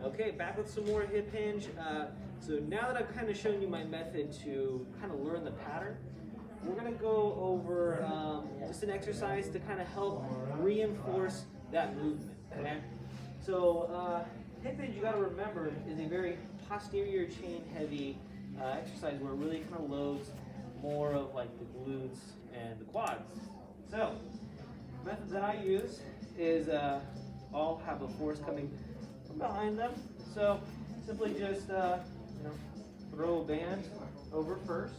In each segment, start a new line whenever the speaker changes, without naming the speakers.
Okay, back with some more hip hinge. So now that I've kind of shown you my method to kind of learn the pattern, we're going to go over just an exercise to kind of help reinforce that movement. Okay? So hip hinge, you got to remember, is a very posterior chain heavy exercise where it really kind of loads more of like the glutes and the quads. So the method that I use is all have the force coming from behind them. So simply just throw a band over first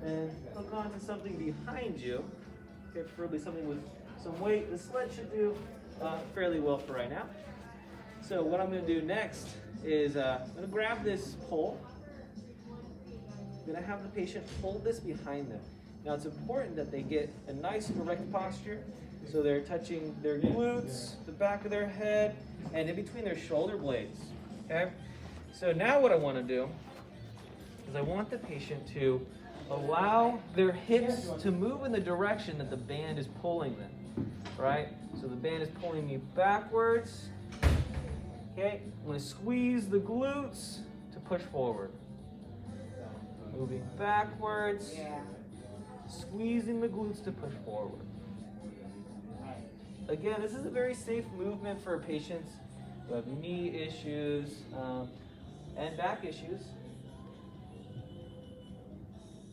and hook onto something behind you. Okay, preferably something with some weight. The sled should do fairly well for right now. So what I'm going to do next is I'm going to grab this pole. I'm going to have the patient hold this behind them. Now it's important that they get a nice erect posture, so they're touching their glutes, the back of their head, and in between their shoulder blades. Okay? So now what I want to do is I want the patient to allow their hips to move in the direction that the band is pulling them. Right? So the band is pulling me backwards. Okay? I'm going to squeeze the glutes to push forward. Moving backwards. Squeezing the glutes to push forward. Again, this is a very safe movement for patients who have knee issues and back issues.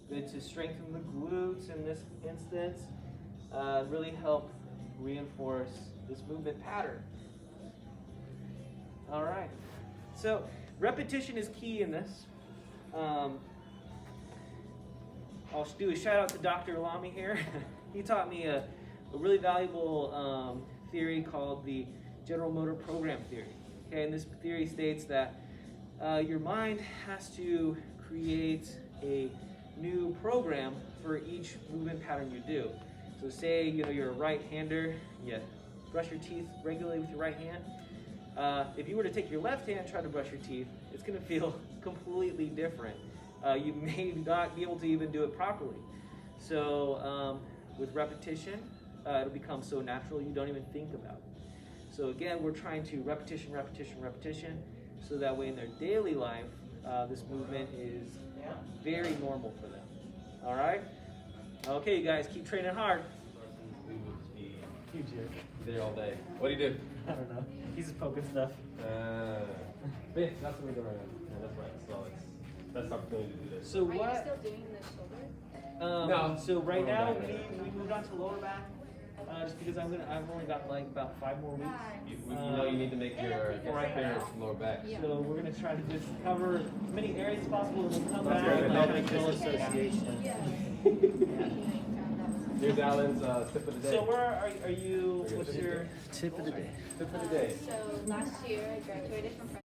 Good to strengthen the glutes in this instance. Really help reinforce this movement pattern. All right. So repetition is key in this. I'll do a shout out to Dr. Lamy here. He taught me a really valuable theory called the general motor program theory. Okay, and this theory states that your mind has to create a new program for each movement pattern you do. So say you're a right-hander, you brush your teeth regularly with your right hand. If you were to take your left hand and try to brush your teeth, it's going to feel completely different. You may not be able to even do it properly. So with repetition, it'll become so natural you don't even think about it. So again, we're trying to repetition, so that way in their daily life, this movement is very normal for them. All right? Okay, you guys, keep training hard.
Huge here. There all day. What do you do?
I don't know. He's just poking stuff.
Yeah, that's what we're doing right now. Yeah, that's right. So that's opportunity to do this.
So
Are you
what?
still doing the shoulder?
No. So right
Lower
now
back.
we moved on to lower back, just because I've only got like about 5 more weeks.
You need to make your clearance lower back.
Yeah.
So we're gonna try to just cover as many areas as possible, and we'll come
That's
back.
right,
and
Pelvic
like,
Disc Association.
Yeah.
Here's Alan's tip of the day.
So where are you? What's your
tip of the day? Tip of the day.
So last year I graduated from